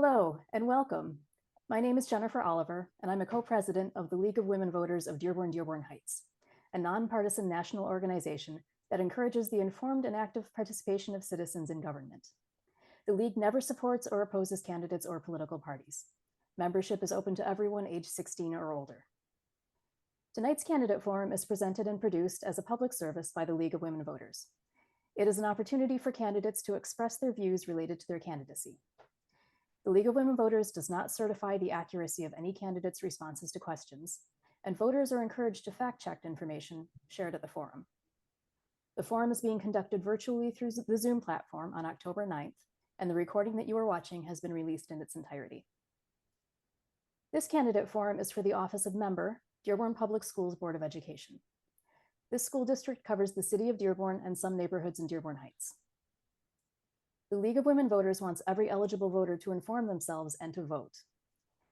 Hello and welcome. My name is Jennifer Oliver, and I'm a co-president of the League of Women Voters of Dearborn Heights, a nonpartisan national organization that encourages the informed and active participation of citizens in government. The League never supports or opposes candidates or political parties. Membership is open to everyone age 16 or older. Tonight's candidate forum is presented and produced as a public service by the League of Women Voters. It is an opportunity for candidates to express their views related to their candidacy. The League of Women Voters does not certify the accuracy of any candidate's responses to questions, and voters are encouraged to fact-check information shared at the forum. The forum is being conducted virtually through the Zoom platform on October 9th, and the recording that you are watching has been released in its entirety. This candidate forum is for the Office of Member, Dearborn Public Schools Board of Education. This school district covers the city of Dearborn and some neighborhoods in Dearborn Heights. The League of Women Voters wants every eligible voter to inform themselves and to vote.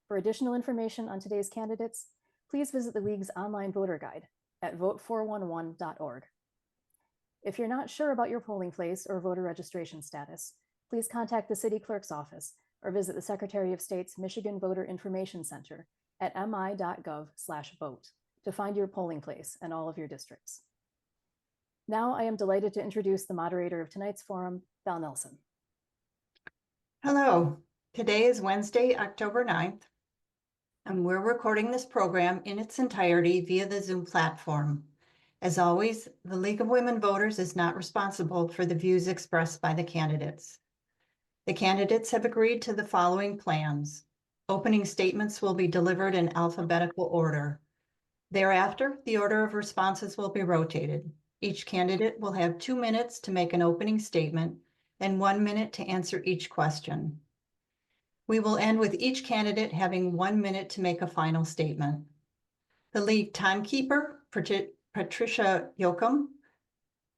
For additional information on today's candidates, please visit the League's online voter guide at vote411.org. If you're not sure about your polling place or voter registration status, please contact the City Clerk's office or visit the Secretary of State's Michigan Voter Information Center at mi.gov/vote to find your polling place and all of your districts. Now I am delighted to introduce the moderator of tonight's forum, Val Nelson. Hello, today is Wednesday, October 9th, and we're recording this program in its entirety via the Zoom platform. As always, the League of Women Voters is not responsible for the views expressed by the candidates. The candidates have agreed to the following plans. Opening statements will be delivered in alphabetical order. Thereafter, the order of responses will be rotated. Each candidate will have 2 minutes to make an opening statement and 1 minute to answer each question. We will end with each candidate having 1 minute to make a final statement. The League timekeeper, Patricia Yoakum,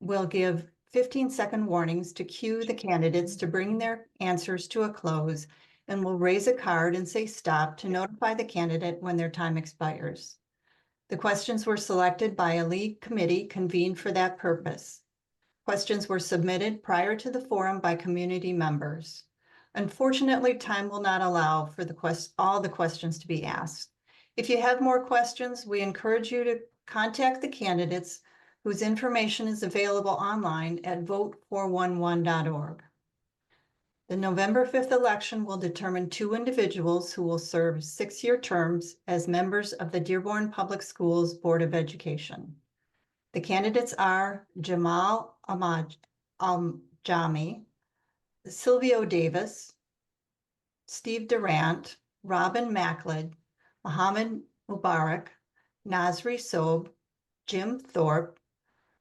will give 15-second warnings to cue the candidates to bring their answers to a close and will raise a card and say stop to notify the candidate when their time expires. The questions were selected by a League committee convened for that purpose. Questions were submitted prior to the forum by community members. Unfortunately, time will not allow for all the questions to be asked. If you have more questions, we encourage you to contact the candidates whose information is available online at vote411.org. The November 5th election will determine 2 individuals who will serve 6-year terms as members of the Dearborn Public Schools Board of Education. The candidates are Jamal Aljahmi, Silvio Davis, Steve Durant, Robbin Makled, Mohammad Mubarak, Nasri Sobh, Jim Thorpe,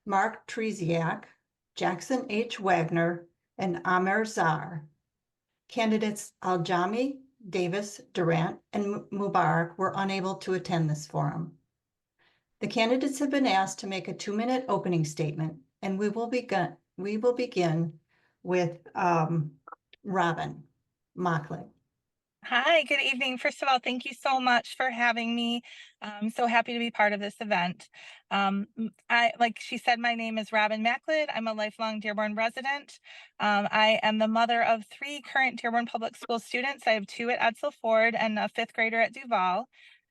Mark Trzeciak, Jackson H. Wagner, and Amer Zahr. Candidates Aljahmi, Davis, Durant, and Mubarak were unable to attend this forum. The candidates have been asked to make a 2-minute opening statement, and we will begin with Robbin Makled. Hi, good evening. First of all, thank you so much for having me. I'm so happy to be part of this event. Like she said, my name is Robbin Makled. I'm a lifelong Dearborn resident. I am the mother of 3 current Dearborn Public School students. I have 2 at Edsel Ford and a 5th grader at Duval.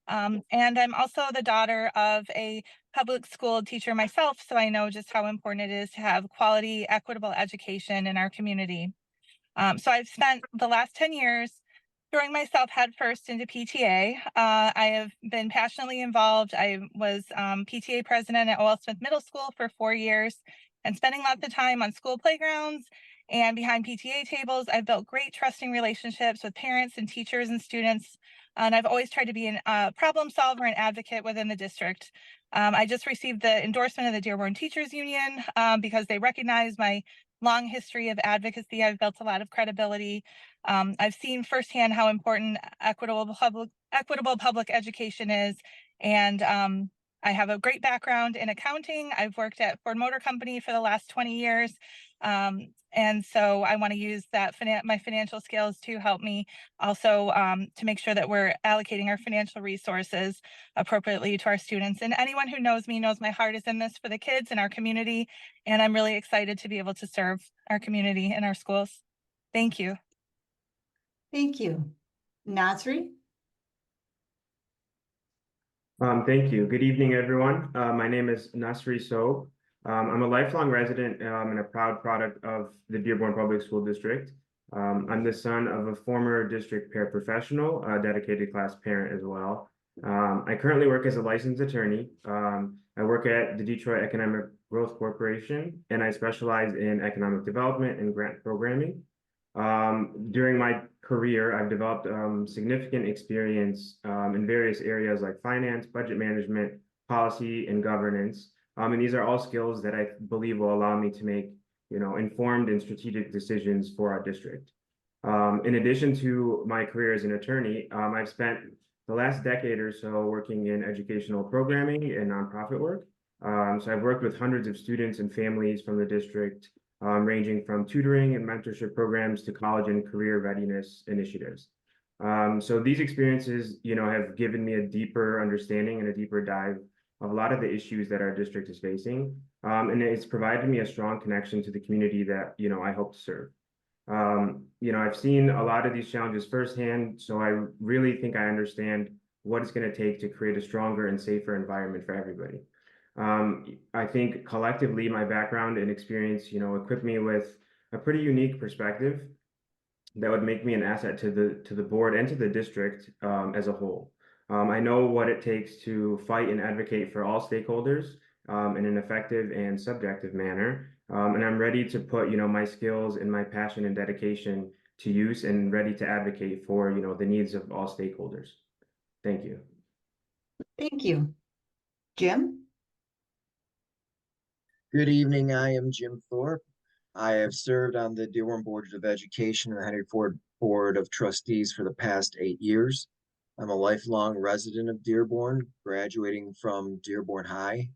And I'm also the daughter of a public school teacher myself, so I know just how important it is to have quality, equitable education in our community. So I've spent the last 10 years throwing myself headfirst into PTA. I have been passionately involved. I was PTA president at O.L. Smith Middle School for 4 years and spending lots of time on school playgrounds and behind PTA tables. I've built great trusting relationships with parents and teachers and students. And I've always tried to be a problem solver and advocate within the district. I just received the endorsement of the Dearborn Teachers Union because they recognize my long history of advocacy. I've built a lot of credibility. I've seen firsthand how important equitable public education is. And I have a great background in accounting. I've worked at Ford Motor Company for the last 20 years. And so I want to use that my financial skills to help me also to make sure that we're allocating our financial resources appropriately to our students. And anyone who knows me knows my heart is in this for the kids in our community. And I'm really excited to be able to serve our community and our schools. Thank you. Thank you. Nasri? Thank you. Good evening, everyone. My name is Nasri Sobh. I'm a lifelong resident and a proud product of the Dearborn Public School District. I'm the son of a former district paraprofessional, a dedicated class parent as well. I currently work as a licensed attorney. I work at the Detroit Economic Growth Corporation, and I specialize in economic development and grant programming. During my career, I've developed significant experience in various areas like finance, budget management, policy, and governance. And these are all skills that I believe will allow me to make, informed and strategic decisions for our district. In addition to my career as an attorney, I've spent the last decade or so working in educational programming and nonprofit work. So I've worked with hundreds of students and families from the district, ranging from tutoring and mentorship programs to college and career readiness initiatives. So these experiences, have given me a deeper understanding and a deeper dive of a lot of the issues that our district is facing. And it's provided me a strong connection to the community that, I hope to serve. I've seen a lot of these challenges firsthand, so I really think I understand what it's going to take to create a stronger and safer environment for everybody. I think collectively, my background and experience, equipped me with a pretty unique perspective that would make me an asset to the board and to the district as a whole. I know what it takes to fight and advocate for all stakeholders in an effective and subjective manner. And I'm ready to put, my skills and my passion and dedication to use and ready to advocate for, the needs of all stakeholders. Thank you. Thank you. Jim? Good evening. I am Jim Thorpe. I have served on the Dearborn Board of Education and the Henry Ford Board of Trustees for the past 8 years. I'm a lifelong resident of Dearborn, graduating from Dearborn High.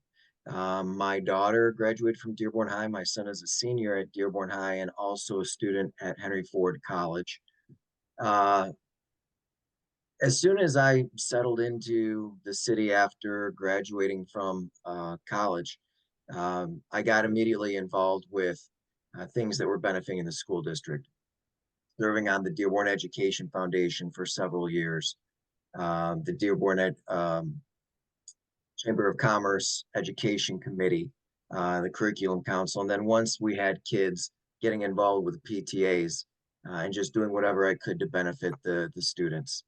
My daughter graduated from Dearborn High. My son is a senior at Dearborn High and also a student at Henry Ford College. As soon as I settled into the city after graduating from college, I got immediately involved with things that were benefiting the school district, serving on the Dearborn Education Foundation for several years, the Dearborn Chamber of Commerce Education Committee, the Curriculum Council. And then once we had kids, getting involved with PTAs and just doing whatever I could to benefit the students.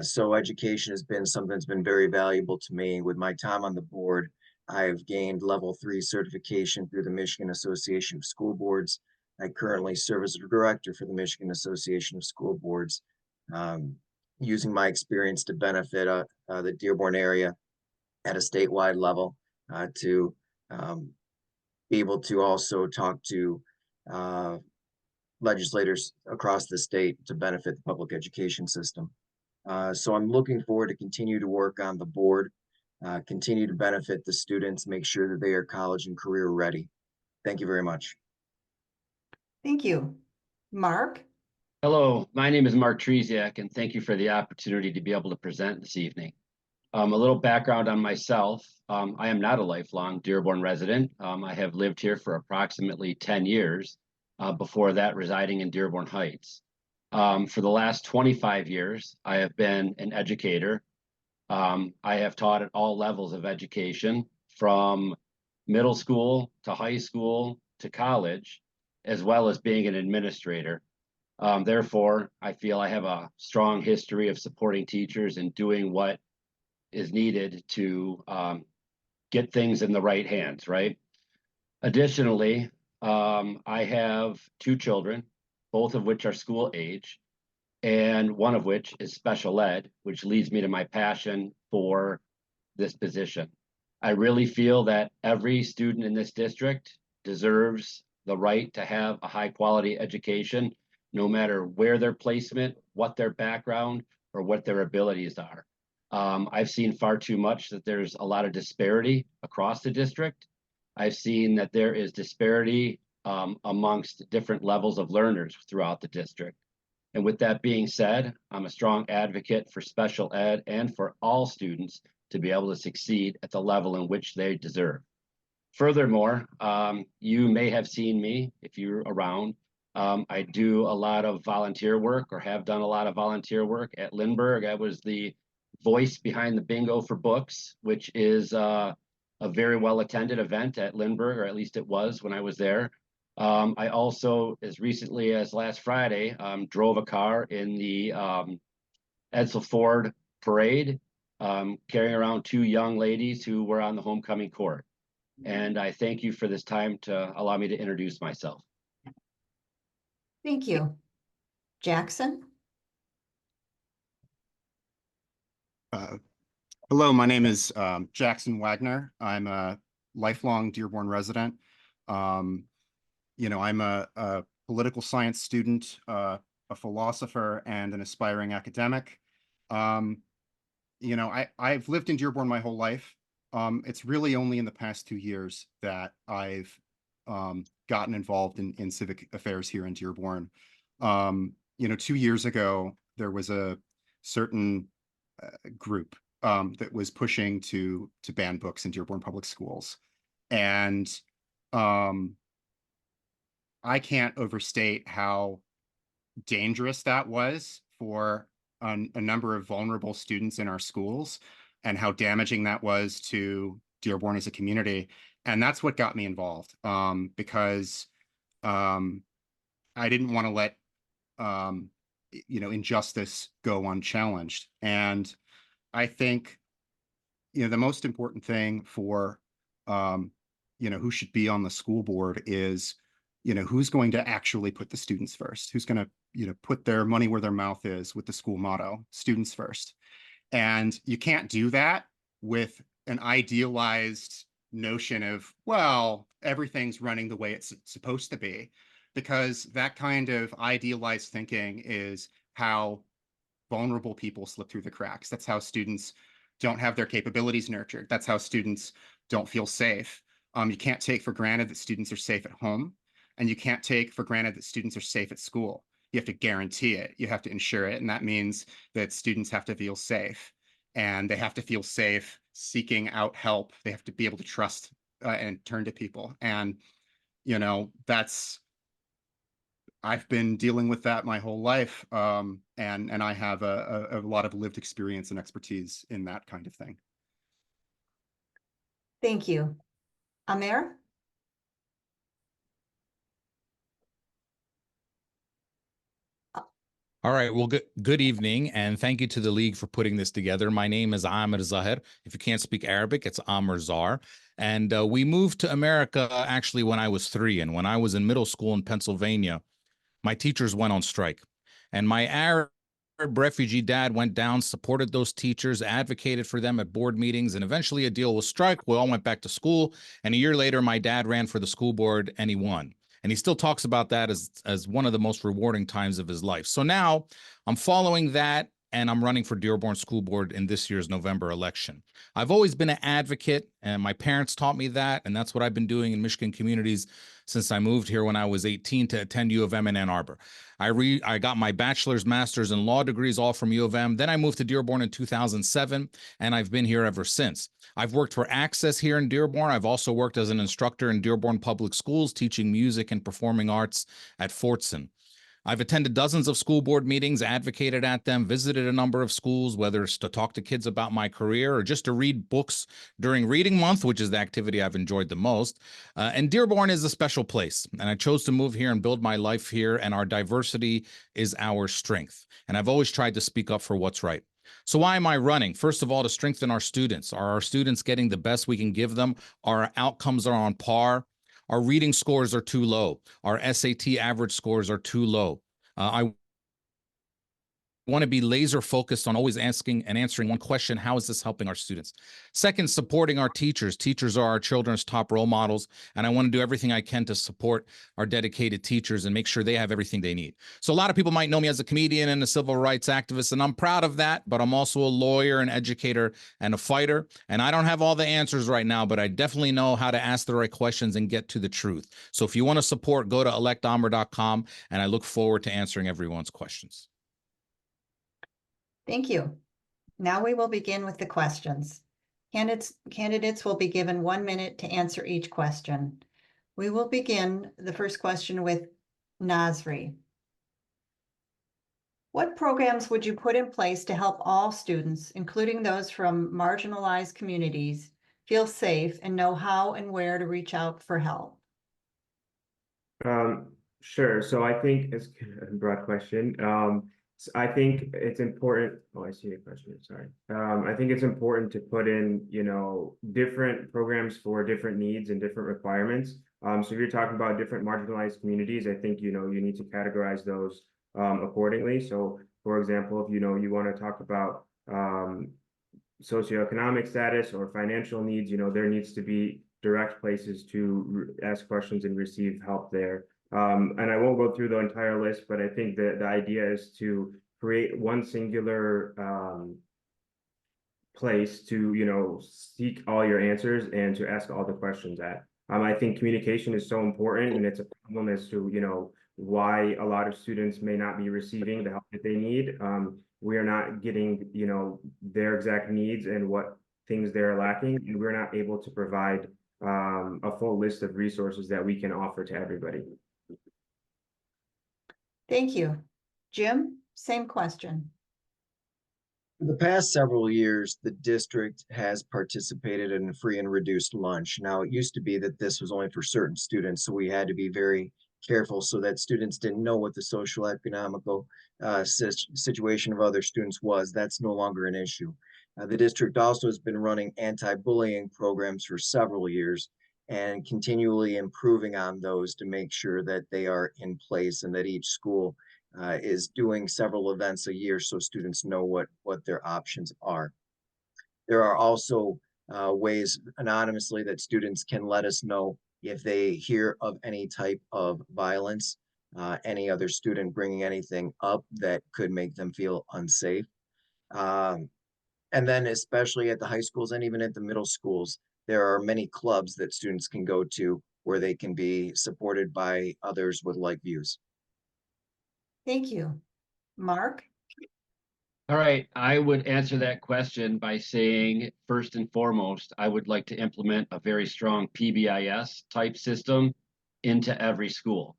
So education has been something that's been very valuable to me. With my time on the board, I've gained level 3 certification through the Michigan Association of School Boards. I currently serve as a director for the Michigan Association of School Boards, using my experience to benefit the Dearborn area at a statewide level, to be able to also talk to legislators across the state to benefit the public education system. So I'm looking forward to continue to work on the board, continue to benefit the students, make sure that they are college and career ready. Thank you very much. Thank you. Mark? Hello, my name is Mark Trzeciak, and thank you for the opportunity to be able to present this evening. A little background on myself. I am not a lifelong Dearborn resident. I have lived here for approximately 10 years, before that residing in Dearborn Heights. For the last 25 years, I have been an educator. I have taught at all levels of education, from middle school to high school to college, as well as being an administrator. Therefore, I feel I have a strong history of supporting teachers and doing what is needed to get things in the right hands, right? Additionally, I have 2 children, both of which are school age, and one of which is special ed, which leads me to my passion for this position. I really feel that every student in this district deserves the right to have a high quality education, no matter where their placement, what their background, or what their abilities are. I've seen far too much that there's a lot of disparity across the district. I've seen that there is disparity amongst different levels of learners throughout the district. And with that being said, I'm a strong advocate for special ed and for all students to be able to succeed at the level in which they deserve. Furthermore, you may have seen me, if you're around, I do a lot of volunteer work, or have done a lot of volunteer work at Lindbergh. I was the voice behind the Bingo for Books, which is a very well-attended event at Lindbergh, or at least it was when I was there. I also, as recently as last Friday, drove a car in the Edsel Ford parade, carrying around 2 young ladies who were on the homecoming court. And I thank you for this time to allow me to introduce myself. Thank you. Jackson? Hello, my name is Jackson Wagner. I'm a lifelong Dearborn resident. I'm a political science student, a philosopher, and an aspiring academic. I've lived in Dearborn my whole life. It's really only in the past 2 years that I've gotten involved in civic affairs here in Dearborn. 2 years ago, there was a certain group that was pushing to ban books in Dearborn public schools. And I can't overstate how dangerous that was for a number of vulnerable students in our schools, and how damaging that was to Dearborn as a community. And that's what got me involved, because I didn't want to let injustice go unchallenged. And I think the most important thing for who should be on the school board is who's going to actually put the students first, who's going to put their money where their mouth is with the school motto, students first. And you can't do that with an idealized notion of, well, everything's running the way it's supposed to be, because that kind of idealized thinking is how vulnerable people slip through the cracks. That's how students don't have their capabilities nurtured. That's how students don't feel safe. You can't take for granted that students are safe at home, and you can't take for granted that students are safe at school. You have to guarantee it. You have to ensure it. And that means that students have to feel safe, and they have to feel safe seeking out help. They have to be able to trust and turn to people. And, I've been dealing with that my whole life. And I have a lot of lived experience and expertise in that kind of thing. Thank you. Amer? All right. Well, good evening, and thank you to the League for putting this together. My name is Amer Zahr. If you can't speak Arabic, it's Amer Zahr. And we moved to America actually when I was 3. And when I was in middle school in Pennsylvania, my teachers went on strike. And my Arab refugee dad went down, supported those teachers, advocated for them at board meetings, and eventually a deal was struck. We all went back to school. And a year later, my dad ran for the school board and he won. And he still talks about that as one of the most rewarding times of his life. So now I'm following that, and I'm running for Dearborn School Board in this year's November election. I've always been an advocate, and my parents taught me that, and that's what I've been doing in Michigan communities since I moved here when I was 18 to attend U of M in Ann Arbor. I got my bachelor's, master's, and law degrees all from U of M. Then I moved to Dearborn in 2007, and I've been here ever since. I've worked for Access here in Dearborn. I've also worked as an instructor in Dearborn Public Schools, teaching music and performing arts at Fortson. I've attended dozens of school board meetings, advocated at them, visited a number of schools, whether it's to talk to kids about my career or just to read books during Reading Month, which is the activity I've enjoyed the most. And Dearborn is a special place, and I chose to move here and build my life here, and our diversity is our strength. And I've always tried to speak up for what's right. So why am I running? First of all, to strengthen our students. Are our students getting the best we can give them? Our outcomes are on par. Our reading scores are too low. Our SAT average scores are too low. I want to be laser focused on always asking and answering one question: how is this helping our students? Second, supporting our teachers. Teachers are our children's top role models, and I want to do everything I can to support our dedicated teachers and make sure they have everything they need. So a lot of people might know me as a comedian and a civil rights activist, and I'm proud of that, but I'm also a lawyer, an educator, and a fighter. And I don't have all the answers right now, but I definitely know how to ask the right questions and get to the truth. So if you want to support, go to electamer.com, and I look forward to answering everyone's questions. Thank you. Now we will begin with the questions. Candidates will be given 1 minute to answer each question. We will begin the first question with Nasri. What programs would you put in place to help all students, including those from marginalized communities, feel safe and know how and where to reach out for help? Sure. So I think it's a broad question. So I think it's important. Oh, I see your question. Sorry. I think it's important to put in, different programs for different needs and different requirements. So if you're talking about different marginalized communities, I think, you need to categorize those accordingly. So, for example, if you want to talk about socioeconomic status or financial needs, there needs to be direct places to ask questions and receive help there. And I won't go through the entire list, but I think that the idea is to create one singular place to, seek all your answers and to ask all the questions at. I think communication is so important, and it's a problem as to, why a lot of students may not be receiving the help that they need. We are not getting, their exact needs and what things they're lacking, and we're not able to provide a full list of resources that we can offer to everybody. Thank you. Jim, same question. For the past several years, the district has participated in free and reduced lunch. Now, it used to be that this was only for certain students, so we had to be very careful so that students didn't know what the social economical situation of other students was. That's no longer an issue. The district also has been running anti-bullying programs for several years and continually improving on those to make sure that they are in place and that each school is doing several events a year so students know what their options are. There are also ways anonymously that students can let us know if they hear of any type of violence, any other student bringing anything up that could make them feel unsafe. And then especially at the high schools and even at the middle schools, there are many clubs that students can go to where they can be supported by others with like views. Thank you. Mark? All right, I would answer that question by saying, first and foremost, I would like to implement a very strong PBIS type system into every school.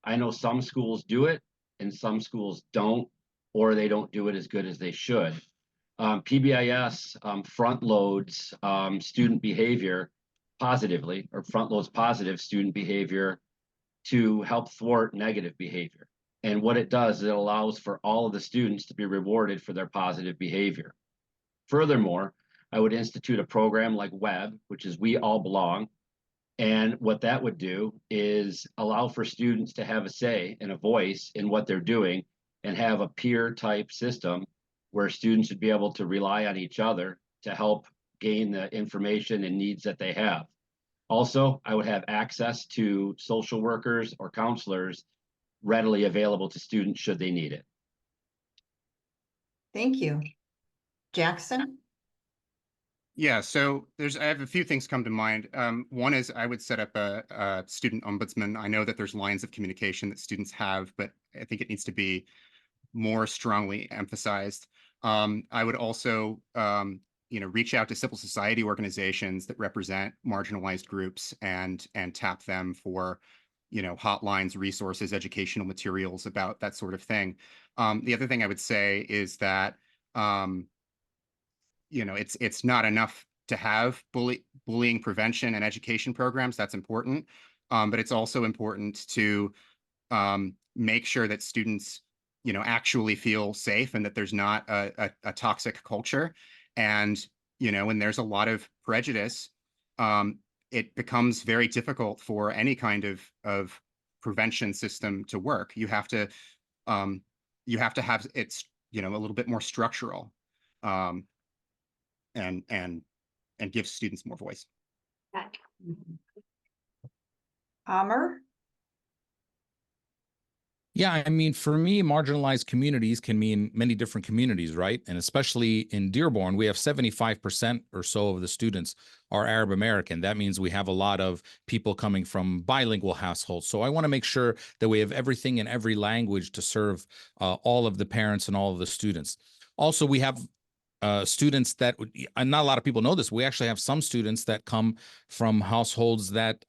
I know some schools do it and some schools don't, or they don't do it as good as they should. PBIS front loads student behavior positively, or front loads positive student behavior to help thwart negative behavior. And what it does is it allows for all of the students to be rewarded for their positive behavior. Furthermore, I would institute a program like WEB, which is We All Belong. And what that would do is allow for students to have a say and a voice in what they're doing and have a peer type system where students would be able to rely on each other to help gain the information and needs that they have. Also, I would have access to social workers or counselors readily available to students should they need it. Thank you. Jackson? Yeah, so I have a few things come to mind. One is I would set up a student ombudsman. I know that there's lines of communication that students have, but I think it needs to be more strongly emphasized. I would also, reach out to civil society organizations that represent marginalized groups and tap them for, hotlines, resources, educational materials about that sort of thing. The other thing I would say is that, it's not enough to have bullying prevention and education programs. That's important. But it's also important to make sure that students, actually feel safe and that there's not a toxic culture. And, when there's a lot of prejudice, it becomes very difficult for any kind of prevention system to work. You have to have it's, a little bit more structural. And give students more voice. Amer? Yeah, I mean, for me, marginalized communities can mean many different communities, right? And especially in Dearborn, we have 75% or so of the students are Arab American. That means we have a lot of people coming from bilingual households. So I want to make sure that we have everything in every language to serve all of the parents and all of the students. Also, we have students that, and not a lot of people know this, we actually have some students that come from households that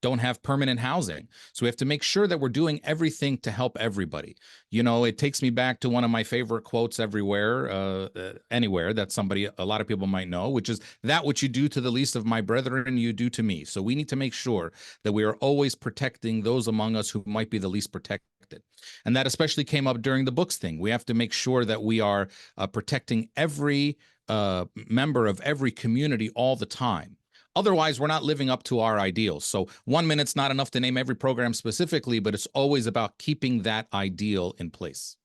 don't have permanent housing. So we have to make sure that we're doing everything to help everybody. You know, it takes me back to one of my favorite quotes anywhere that a lot of people might know, which is that what you do to the least of my brethren, you do to me. So we need to make sure that we are always protecting those among us who might be the least protected. And that especially came up during the books thing. We have to make sure that we are protecting every member of every community all the time. Otherwise, we're not living up to our ideals. So 1 minute's not enough to name every program specifically, but it's always about keeping that ideal in place.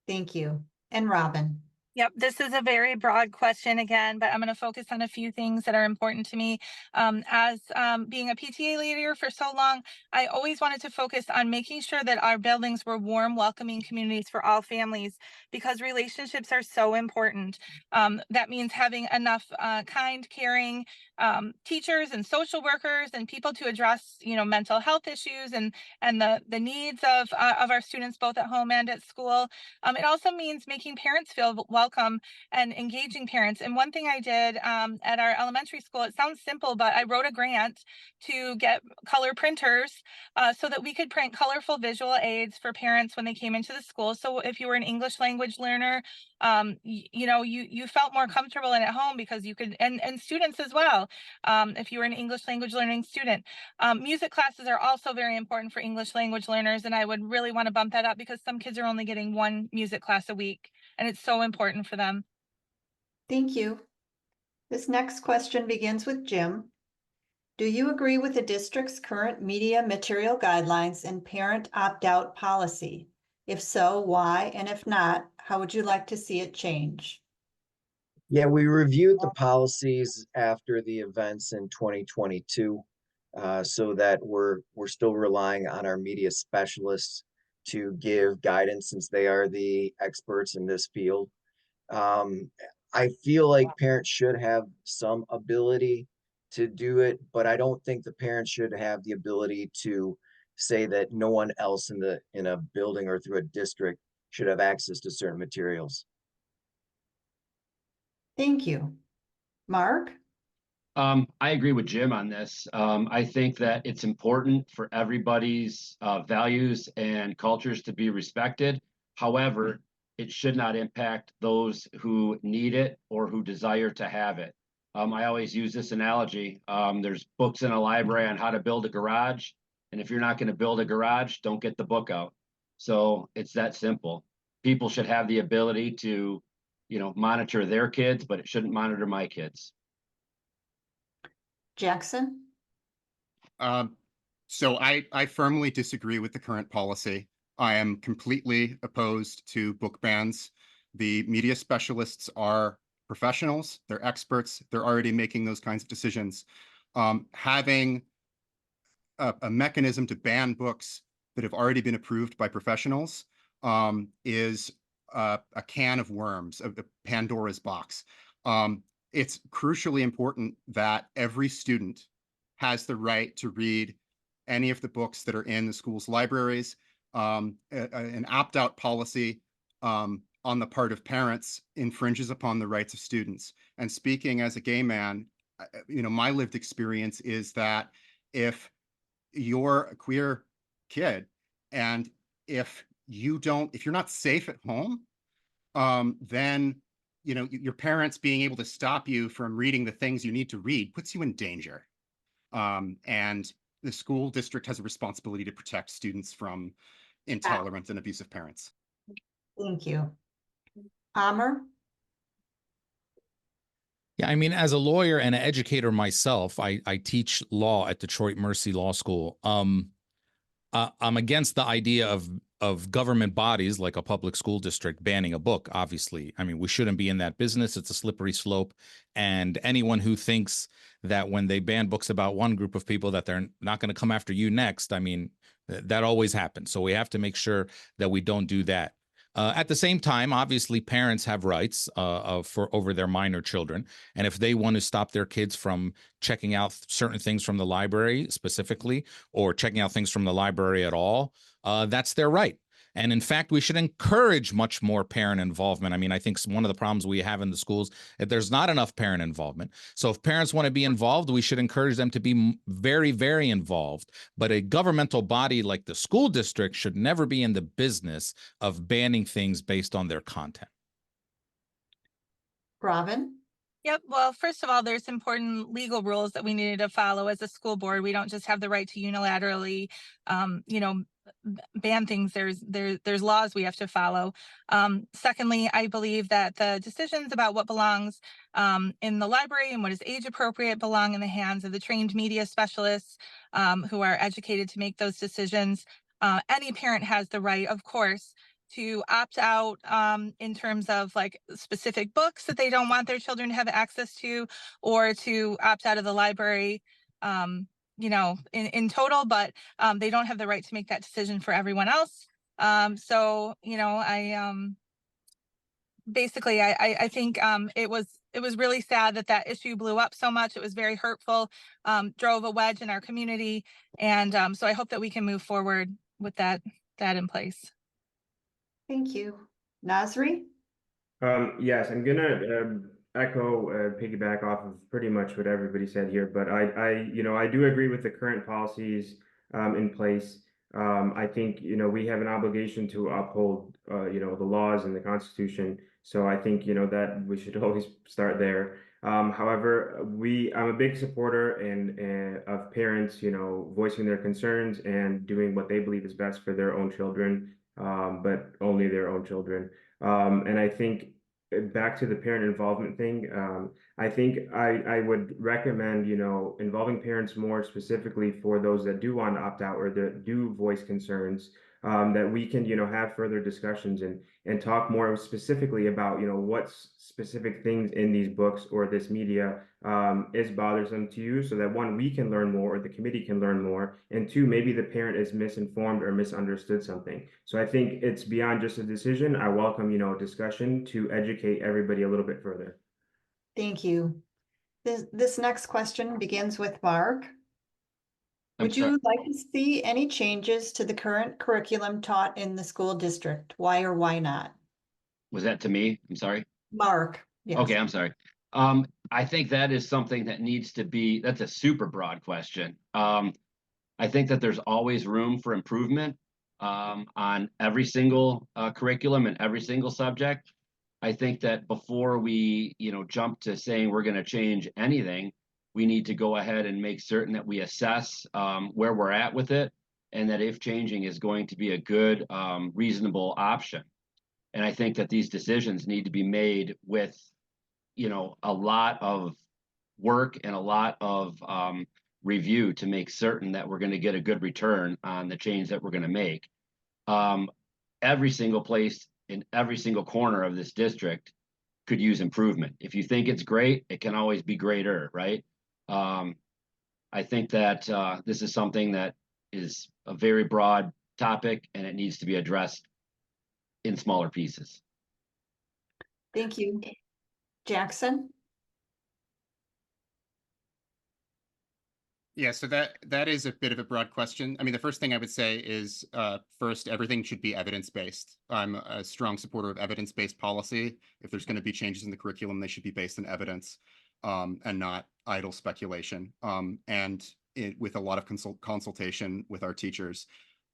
Thank you. And Robbin. Yep, this is a very broad question again, but I'm going to focus on a few things that are important to me. As being a PTA leader for so long, I always wanted to focus on making sure that our buildings were warm, welcoming communities for all families, because relationships are so important. That means having enough kind, caring teachers and social workers and people to address, mental health issues and the needs of our students both at home and at school. It also means making parents feel welcome and engaging parents. And one thing I did at our elementary school, it sounds simple, but I wrote a grant to get color printers so that we could print colorful visual aids for parents when they came into the school. So if you were an English language learner, you felt more comfortable in at home because you could, and students as well. If you were an English language learning student, music classes are also very important for English language learners. And I would really want to bump that up because some kids are only getting one music class a week, and it's so important for them. Thank you. This next question begins with Jim. Do you agree with the district's current media material guidelines and parent opt-out policy? If so, why? And if not, how would you like to see it change? Yeah, we reviewed the policies after the events in 2022, so that we're still relying on our media specialists to give guidance since they are the experts in this field. I feel like parents should have some ability to do it, but I don't think the parents should have the ability to say that no one else in a building or through a district should have access to certain materials. Thank you. Mark? I agree with Jim on this. I think that it's important for everybody's values and cultures to be respected. However, it should not impact those who need it or who desire to have it. I always use this analogy. There's books in a library on how to build a garage. And if you're not going to build a garage, don't get the book out. So it's that simple. People should have the ability to, monitor their kids, but it shouldn't monitor my kids. Jackson? So I firmly disagree with the current policy. I am completely opposed to book bans. The media specialists are professionals, they're experts, they're already making those kinds of decisions. Having a mechanism to ban books that have already been approved by professionals is a can of worms, of the Pandora's box. It's crucially important that every student has the right to read any of the books that are in the school's libraries. An opt-out policy on the part of parents infringes upon the rights of students. And speaking as a gay man, my lived experience is that if you're a queer kid and if you're not safe at home, then your parents being able to stop you from reading the things you need to read puts you in danger. And the school district has a responsibility to protect students from intolerant and abusive parents. Thank you. Amer? Yeah, I mean, as a lawyer and an educator myself, I teach law at Detroit Mercy Law School. I'm against the idea of government bodies like a public school district banning a book, obviously. I mean, we shouldn't be in that business. It's a slippery slope. And anyone who thinks that when they ban books about one group of people that they're not going to come after you next, I mean, that always happens. So we have to make sure that we don't do that. At the same time, obviously, parents have rights over their minor children. And if they want to stop their kids from checking out certain things from the library specifically, or checking out things from the library at all, that's their right. And in fact, we should encourage much more parent involvement. I mean, I think one of the problems we have in the schools is there's not enough parent involvement. So if parents want to be involved, we should encourage them to be very, very involved. But a governmental body like the school district should never be in the business of banning things based on their content. Robbin? Yep. Well, first of all, there's important legal rules that we needed to follow as a school board. We don't just have the right to unilaterally, ban things. There's laws we have to follow. Secondly, I believe that the decisions about what belongs in the library and what is age appropriate belong in the hands of the trained media specialists who are educated to make those decisions. Any parent has the right, of course, to opt out in terms of like specific books that they don't want their children to have access to, or to opt out of the library, in total, but they don't have the right to make that decision for everyone else. So, basically, I think it was really sad that issue blew up so much. It was very hurtful, drove a wedge in our community. And so I hope that we can move forward with that in place. Thank you. Nasri? Yes, I'm gonna piggyback off of pretty much what everybody said here, but I do agree with the current policies in place. I think, we have an obligation to uphold, the laws and the Constitution. So I think, that we should always start there. However, I'm a big supporter of parents, voicing their concerns and doing what they believe is best for their own children, but only their own children. And I think back to the parent involvement thing, I think I would recommend, involving parents more specifically for those that do want to opt out or that do voice concerns, that we can, have further discussions and talk more specifically about, what specific things in these books or this media is bothersome to you, so that one, we can learn more, or the committee can learn more, and two, maybe the parent is misinformed or misunderstood something. So I think it's beyond just a decision. I welcome, discussion to educate everybody a little bit further. Thank you. This next question begins with Mark. Would you like to see any changes to the current curriculum taught in the school district? Why or why not? Was that to me? I'm sorry. Mark. Yes. Okay, I'm sorry. I think that is something that needs to be, that's a super broad question. I think that there's always room for improvement on every single curriculum and every single subject. I think that before we, jump to saying we're going to change anything, we need to go ahead and make certain that we assess where we're at with it, and that if changing is going to be a good, reasonable option. And I think that these decisions need to be made with, a lot of work and a lot of review to make certain that we're going to get a good return on the change that we're going to make. Every single place in every single corner of this district could use improvement. If you think it's great, it can always be greater, right? I think that this is something that is a very broad topic, and it needs to be addressed in smaller pieces. Thank you. Jackson? Yeah, so that is a bit of a broad question. I mean, the first thing I would say is, first, everything should be evidence-based. I'm a strong supporter of evidence-based policy. If there's going to be changes in the curriculum, they should be based on evidence and not idle speculation, with a lot of consultation with our teachers.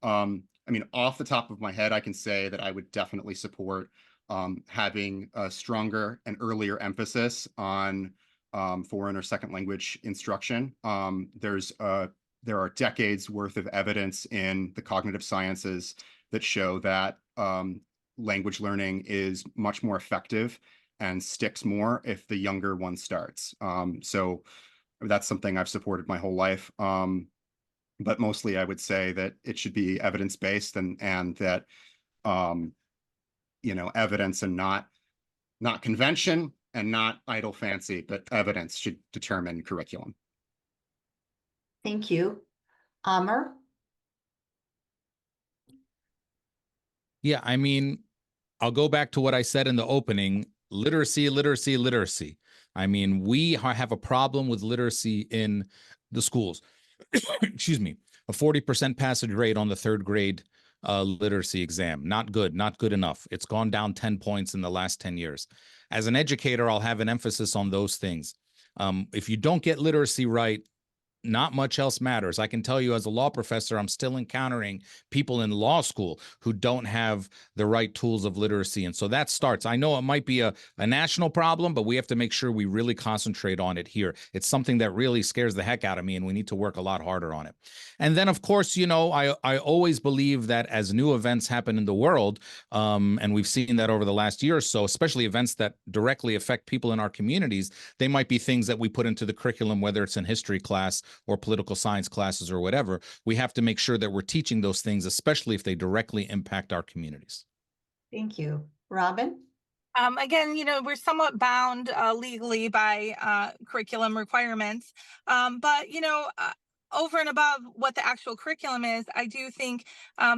I mean, off the top of my head, I can say that I would definitely support having a stronger and earlier emphasis on foreign or second language instruction. There are decades worth of evidence in the cognitive sciences that show that language learning is much more effective and sticks more if the younger one starts. So that's something I've supported my whole life. But mostly I would say that it should be evidence-based and that, evidence and not convention and not idle fancy, but evidence should determine curriculum. Thank you. Amer? Yeah, I mean, I'll go back to what I said in the opening: literacy, literacy, literacy. I mean, we have a problem with literacy in the schools. Excuse me, a 40% passage rate on the third grade literacy exam. Not good, not good enough. It's gone down 10 points in the last 10 years. As an educator, I'll have an emphasis on those things. If you don't get literacy right, not much else matters. I can tell you as a law professor, I'm still encountering people in law school who don't have the right tools of literacy. And so that starts. I know it might be a national problem, but we have to make sure we really concentrate on it here. It's something that really scares the heck out of me, and we need to work a lot harder on it. And then, of course, you know, I always believe that as new events happen in the world, and we've seen that over the last year or so, especially events that directly affect people in our communities, they might be things that we put into the curriculum, whether it's in history class or political science classes or whatever. We have to make sure that we're teaching those things, especially if they directly impact our communities. Thank you. Robbin? Again, you know, we're somewhat bound legally by curriculum requirements, but, you know, over and above what the actual curriculum is, I do think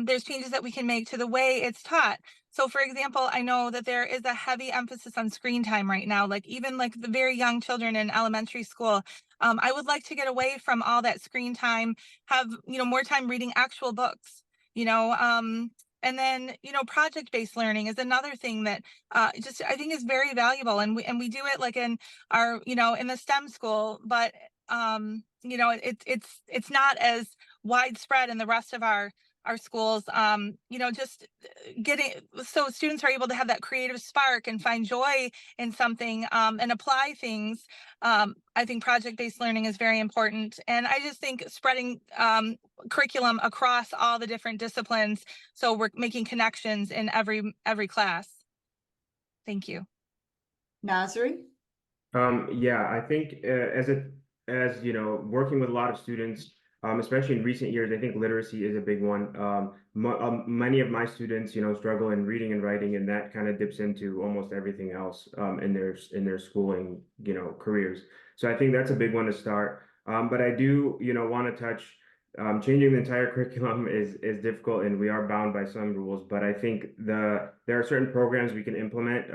there's changes that we can make to the way it's taught. So, for example, I know that there is a heavy emphasis on screen time right now, like even like the very young children in elementary school. I would like to get away from all that screen time, have, you know, more time reading actual books, you know, and then, you know, project-based learning is another thing that just I think is very valuable. And we do it like in our, you know, in the STEM school, but you know, it's not as widespread in the rest of our schools. You know, just getting so students are able to have that creative spark and find joy in something and apply things. I think project-based learning is very important. And I just think spreading curriculum across all the different disciplines, so we're making connections in every class. Thank you. Nasri? Yeah, I think as you know, working with a lot of students, especially in recent years, I think literacy is a big one. Many of my students, you know, struggle in reading and writing, and that kind of dips into almost everything else in their schooling, you know, careers. So I think that's a big one to start. But I do, you know, want to touch. Changing the entire curriculum is difficult, and we are bound by some rules. But I think there are certain programs we can implement,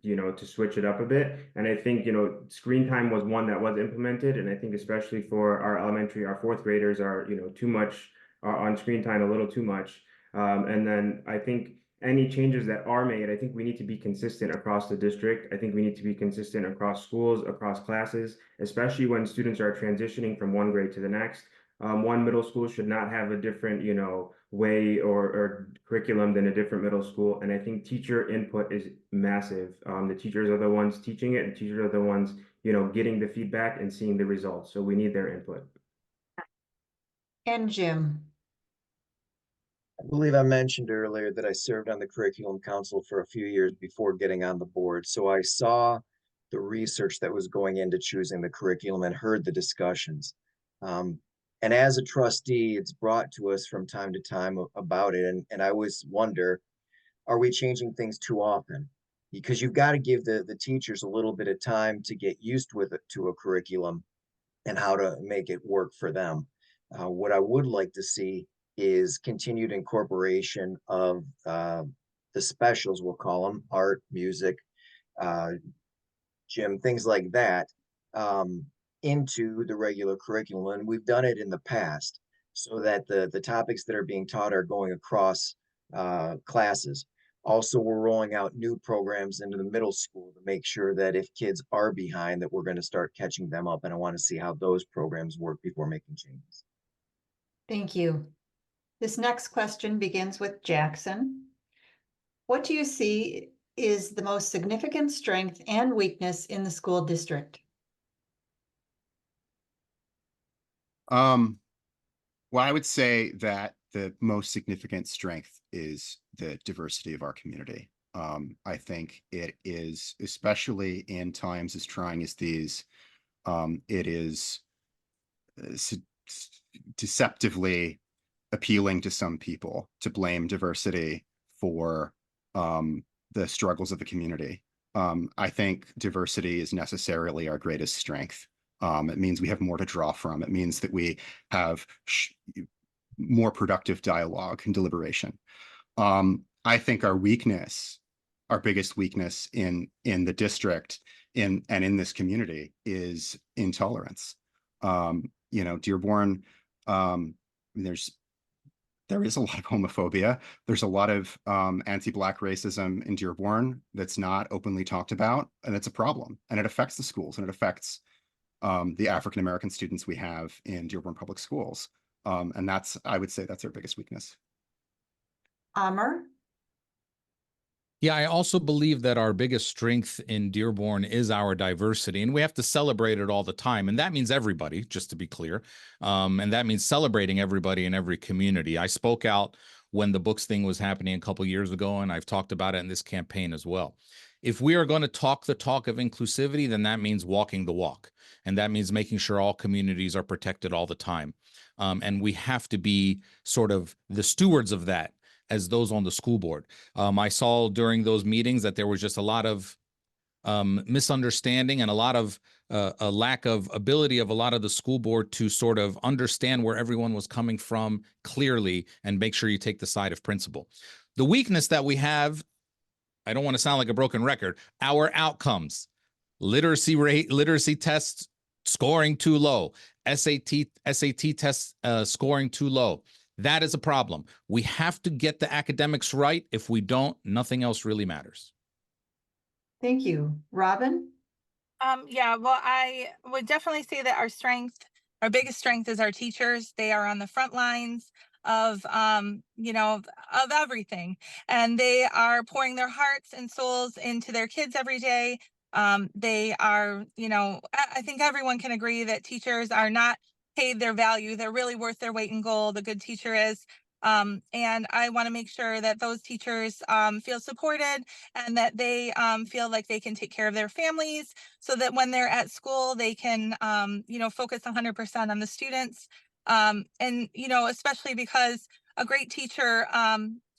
you know, to switch it up a bit. And I think, you know, screen time was one that was implemented, and I think especially for our elementary, our fourth graders are, you know, too much on screen time, a little too much. And then I think any changes that are made, I think we need to be consistent across the district. I think we need to be consistent across schools, across classes, especially when students are transitioning from one grade to the next. One middle school should not have a different, you know, way or curriculum than a different middle school. And I think teacher input is massive. The teachers are the ones teaching it, and teachers are the ones, you know, getting the feedback and seeing the results. So we need their input. And Jim? I believe I mentioned earlier that I served on the curriculum council for a few years before getting on the board. So I saw the research that was going into choosing the curriculum and heard the discussions. And as a trustee, it's brought to us from time to time about it. And I always wonder, are we changing things too often? Because you've got to give the teachers a little bit of time to get used with it to a curriculum and how to make it work for them. What I would like to see is continued incorporation of the specials, we'll call them, art, music, gym, things like that, into the regular curriculum. And we've done it in the past so that the topics that are being taught are going across classes. Also, we're rolling out new programs into the middle school to make sure that if kids are behind, that we're going to start catching them up. And I want to see how those programs work before making changes. Thank you. This next question begins with Jackson. What do you see is the most significant strength and weakness in the school district? Well, I would say that the most significant strength is the diversity of our community. I think it is, especially in times as trying as these, it is deceptively appealing to some people to blame diversity for the struggles of the community. I think diversity is necessarily our greatest strength. It means we have more to draw from. It means that we have more productive dialogue and deliberation. I think our weakness, our biggest weakness in the district and in this community is intolerance. You know, Dearborn, there's there is a lot of homophobia. There's a lot of anti-Black racism in Dearborn that's not openly talked about, and it's a problem. And it affects the schools, and it affects the African-American students we have in Dearborn Public Schools. And I would say that's our biggest weakness. Amer? Yeah, I also believe that our biggest strength in Dearborn is our diversity, and we have to celebrate it all the time. And that means everybody, just to be clear. And that means celebrating everybody in every community. I spoke out when the books thing was happening a couple years ago, and I've talked about it in this campaign as well. If we are going to talk the talk of inclusivity, then that means walking the walk. And that means making sure all communities are protected all the time. And we have to be sort of the stewards of that as those on the school board. I saw during those meetings that there was just a lot of misunderstanding and a lot of a lack of ability of a lot of the school board to sort of understand where everyone was coming from clearly and make sure you take the side of principle. The weakness that we have, I don't want to sound like a broken record, our outcomes, literacy rate, literacy tests scoring too low, SAT tests scoring too low. That is a problem. We have to get the academics right. If we don't, nothing else really matters. Thank you. Robbin? Yeah, well, I would definitely say that our biggest strength is our teachers. They are on the front lines of, of everything. And they are pouring their hearts and souls into their kids every day. They are, I think everyone can agree that teachers are not paid their value. They're really worth their weight in gold. A good teacher is. And I want to make sure that those teachers feel supported and that they feel like they can take care of their families so that when they're at school, they can, focus 100% on the students. Especially because a great teacher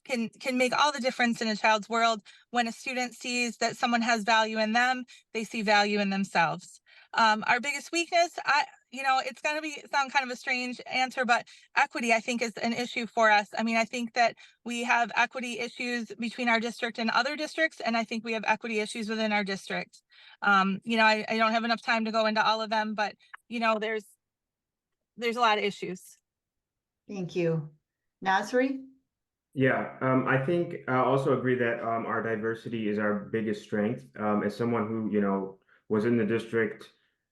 can make all the difference in a child's world. When a student sees that someone has value in them, they see value in themselves. Our biggest weakness, it's going to sound kind of a strange answer, but equity, I think, is an issue for us. I mean, I think that we have equity issues between our district and other districts, and I think we have equity issues within our district. I don't have enough time to go into all of them, but, there's a lot of issues. Thank you. Nasri? Yeah, I think I also agree that our diversity is our biggest strength. As someone who, was in the district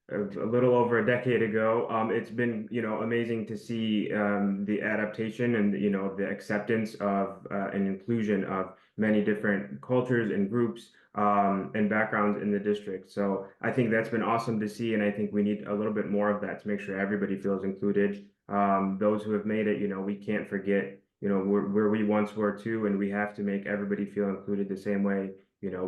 a little over a decade ago, it's been, amazing to see the adaptation and, the acceptance of and inclusion of many different cultures and groups and backgrounds in the district. So I think that's been awesome to see, and I think we need a little bit more of that to make sure everybody feels included. Those who have made it, we can't forget where we once were too, and we have to make everybody feel included the same way,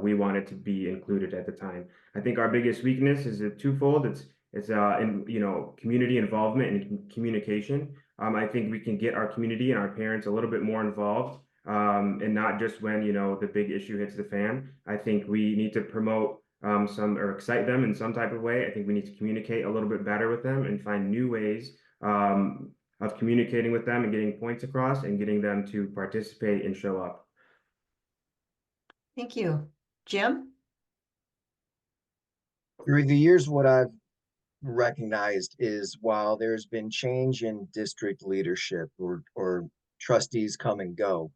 we wanted to be included at the time. I think our biggest weakness is twofold. It's in, community involvement and communication. I think we can get our community and our parents a little bit more involved, and not just when, the big issue hits the fan. I think we need to promote or excite them in some type of way. I think we need to communicate a little bit better with them and find new ways of communicating with them and getting points across and getting them to participate and show up. Thank you. Jim? Through the years, what I've recognized is while there's been change in district leadership or trustees come and go,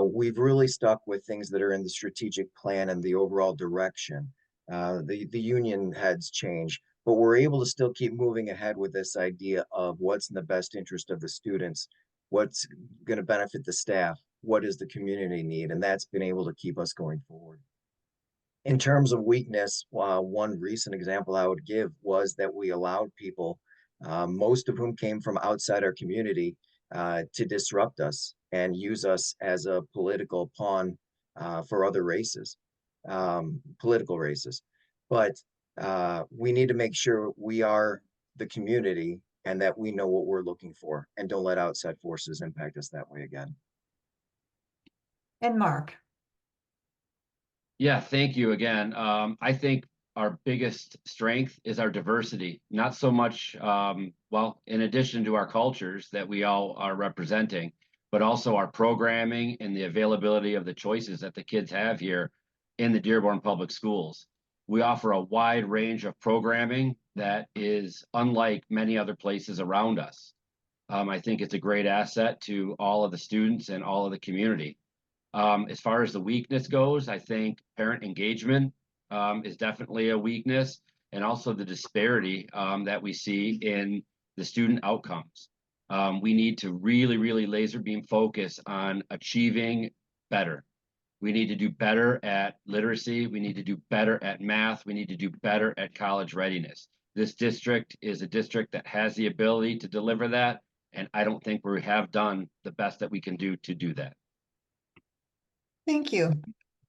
we've really stuck with things that are in the strategic plan and the overall direction. The union heads change, but we're able to still keep moving ahead with this idea of what's in the best interest of the students, what's going to benefit the staff, what does the community need, and that's been able to keep us going forward. In terms of weakness, one recent example I would give was that we allowed people, most of whom came from outside our community, to disrupt us and use us as a political pawn for other races, political races. But we need to make sure we are the community and that we know what we're looking for and don't let outside forces impact us that way again. And Mark? Yeah, thank you again. I think our biggest strength is our diversity, not so much, in addition to our cultures that we all are representing, but also our programming and the availability of the choices that the kids have here in the Dearborn Public Schools. We offer a wide range of programming that is unlike many other places around us. I think it's a great asset to all of the students and all of the community. As far as the weakness goes, I think parent engagement is definitely a weakness, and also the disparity that we see in the student outcomes. We need to really laser beam focus on achieving better. We need to do better at literacy. We need to do better at math. We need to do better at college readiness. This district is a district that has the ability to deliver that, and I don't think we have done the best that we can do to do that. Thank you.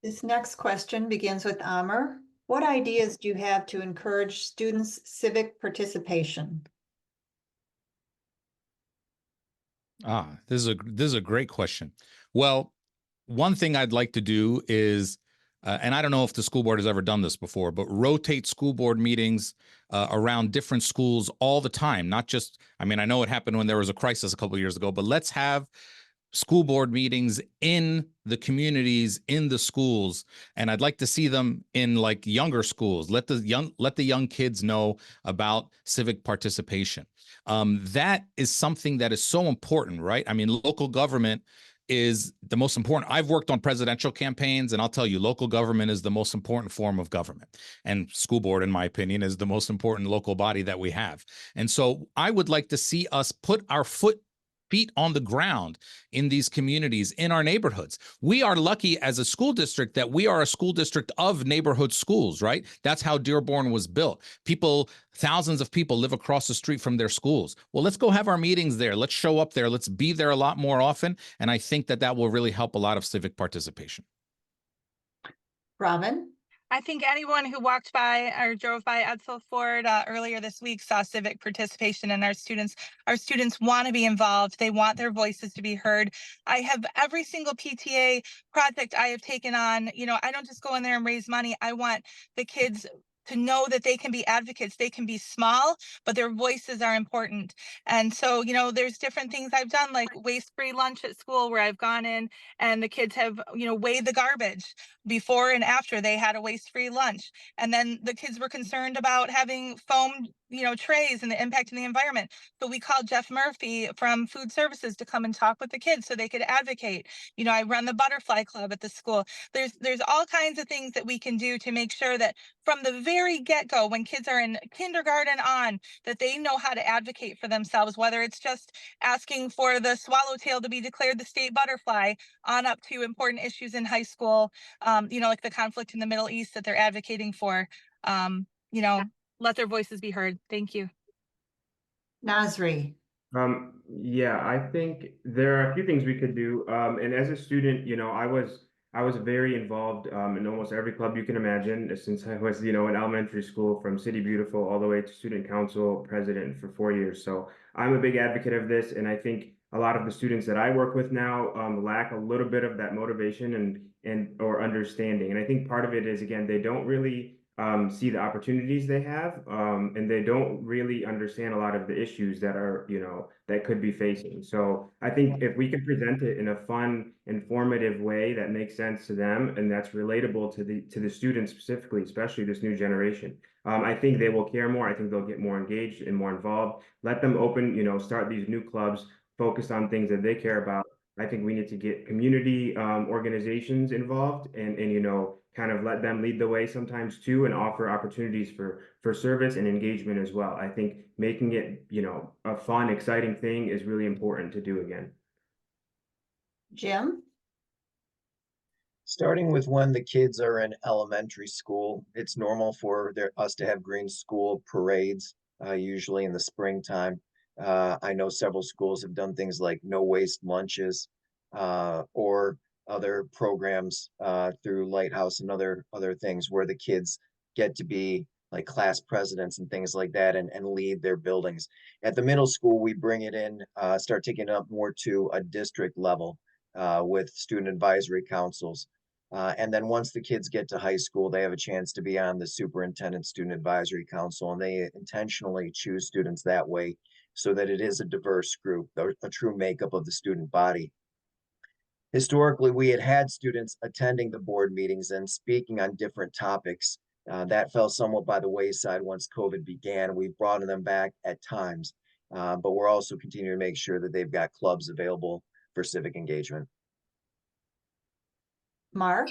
This next question begins with Amer. What ideas do you have to encourage students' civic participation? This is a great question. Well, one thing I'd like to do is, and I don't know if the school board has ever done this before, but rotate school board meetings around different schools all the time. Not just, I mean, I know it happened when there was a crisis a couple of years ago, but let's have school board meetings in the communities, in the schools, and I'd like to see them in like younger schools. Let the young kids know about civic participation. That is something that is so important, right? I mean, local government is the most important. I've worked on presidential campaigns, and I'll tell you, local government is the most important form of government. And school board, in my opinion, is the most important local body that we have. And so I would like to see us put our feet on the ground in these communities, in our neighborhoods. We are lucky as a school district that we are a school district of neighborhood schools, right? That's how Dearborn was built. Thousands of people live across the street from their schools. Well, let's go have our meetings there. Let's show up there. Let's be there a lot more often. And I think that that will really help a lot of civic participation. Robbin? I think anyone who walked by or drove by Edsel Ford earlier this week saw civic participation, and our students want to be involved. They want their voices to be heard. I have every single PTA project I have taken on, I don't just go in there and raise money. I want the kids to know that they can be advocates. They can be small, but their voices are important. And so, there's different things I've done, like waste-free lunch at school, where I've gone in and the kids have, weighed the garbage before and after they had a waste-free lunch. And then the kids were concerned about having foam, trays and the impact in the environment. So we called Jeff Murphy from Food Services to come and talk with the kids so they could advocate. I run the butterfly club at the school. There's all kinds of things that we can do to make sure that from the very get-go, when kids are in kindergarten on, that they know how to advocate for themselves, whether it's just asking for the swallowtail to be declared the state butterfly on up to important issues in high school, like the conflict in the Middle East that they're advocating for. Let their voices be heard. Thank you. Nasri? Yeah, I think there are a few things we could do. And as a student, I was very involved in almost every club you can imagine since I was, in elementary school, from City Beautiful all the way to student council president for 4 years. So I'm a big advocate of this, and I think a lot of the students that I work with now lack a little bit of that motivation and or understanding. And I think part of it is, again, they don't really see the opportunities they have, and they don't really understand a lot of the issues that are, that could be facing. So I think if we can present it in a fun, informative way that makes sense to them and that's relatable to the students specifically, especially this new generation, I think they will care more. I think they'll get more engaged and more involved. Let them open, start these new clubs focused on things that they care about. I think we need to get community organizations involved and kind of let them lead the way sometimes too, and offer opportunities for service and engagement as well. I think making it, a fun, exciting thing is really important to do again. Jim? Starting with when the kids are in elementary school, it's normal for us to have green school parades, usually in the springtime. I know several schools have done things like no waste lunches, or other programs through Lighthouse and other things where the kids get to be like class presidents and things like that and lead their buildings. At the middle school, we bring it in, start taking it up more to a district level with student advisory councils. And then once the kids get to high school, they have a chance to be on the superintendent student advisory council, and they intentionally choose students that way so that it is a diverse group, a true makeup of the student body. Historically, we had students attending the board meetings and speaking on different topics. That fell somewhat by the wayside once COVID began. We've brought them back at times. But we're also continuing to make sure that they've got clubs available for civic engagement. Mark?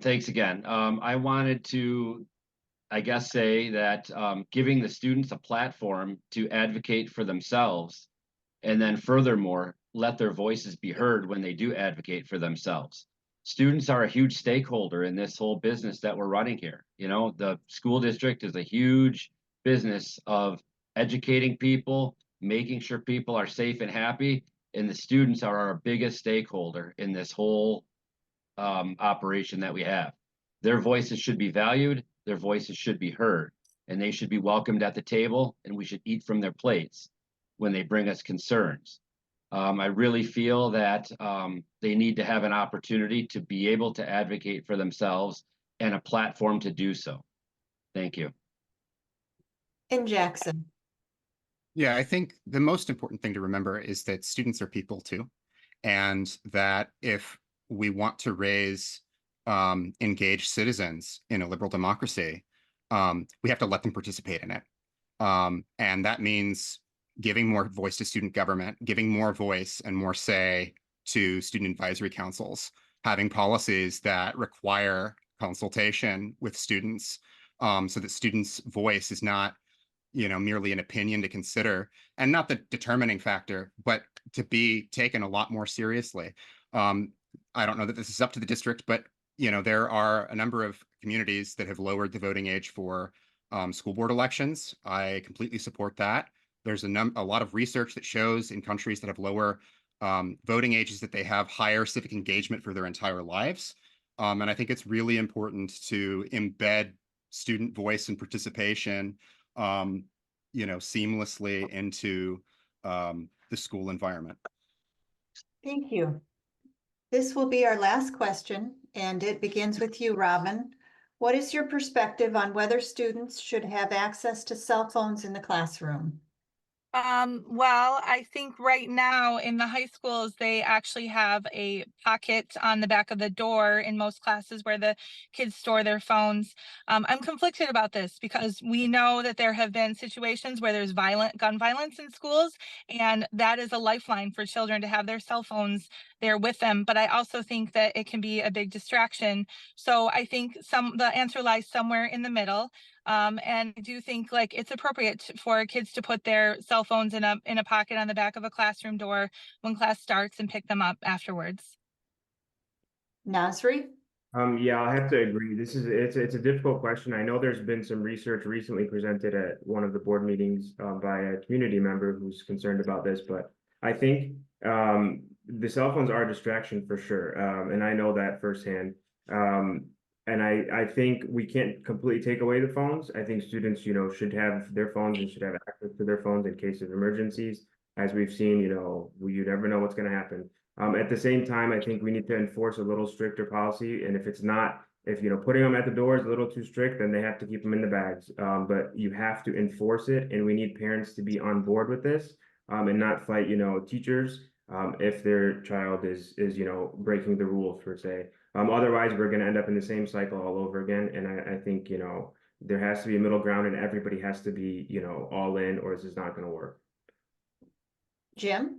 Thanks again. I wanted to, I guess, say that giving the students a platform to advocate for themselves, and then furthermore, let their voices be heard when they do advocate for themselves. Students are a huge stakeholder in this whole business that we're running here. You know, the school district is a huge business of educating people, making sure people are safe and happy, and the students are our biggest stakeholder in this whole operation that we have. Their voices should be valued, their voices should be heard, and they should be welcomed at the table, and we should eat from their plates when they bring us concerns. I really feel that they need to have an opportunity to be able to advocate for themselves and a platform to do so. Thank you. And Jackson? Yeah, I think the most important thing to remember is that students are people too, and that if we want to raise engaged citizens in a liberal democracy, we have to let them participate in it. And that means giving more voice to student government, giving more voice and more say to student advisory councils, having policies that require consultation with students, so that students' voice is not, you know, merely an opinion to consider, and not the determining factor, but to be taken a lot more seriously. I don't know that this is up to the district, but you know, there are a number of communities that have lowered the voting age for school board elections. I completely support that. There's a lot of research that shows in countries that have lower voting ages that they have higher civic engagement for their entire lives. And I think it's really important to embed student voice and participation, you know, seamlessly into the school environment. Thank you. This will be our last question, and it begins with you, Robbin. What is your perspective on whether students should have access to cell phones in the classroom? Well, I think right now in the high schools, they actually have a pocket on the back of the door in most classes where the kids store their phones. I'm conflicted about this because we know that there have been situations where there's gun violence in schools, and that is a lifeline for children to have their cell phones there with them. But I also think that it can be a big distraction. So I think the answer lies somewhere in the middle. And I do think like it's appropriate for kids to put their cell phones in a pocket on the back of a classroom door when class starts and pick them up afterwards. Nasri? Yeah, I'll have to agree. It's a difficult question. I know there's been some research recently presented at one of the board meetings by a community member who's concerned about this, but I think the cell phones are a distraction for sure, and I know that firsthand. And I think we can't completely take away the phones. I think students, you know, should have their phones and should have access to their phones in case of emergencies. As we've seen, you know, you never know what's going to happen. At the same time, I think we need to enforce a little stricter policy. And if you know, putting them at the door is a little too strict, then they have to keep them in the bags. But you have to enforce it, and we need parents to be on board with this, and not fight, you know, teachers if their child is you know, breaking the rules per se. Otherwise, we're going to end up in the same cycle all over again. And I think, you know, there has to be a middle ground, and everybody has to be, you know, all in, or this is not going to work. Jim?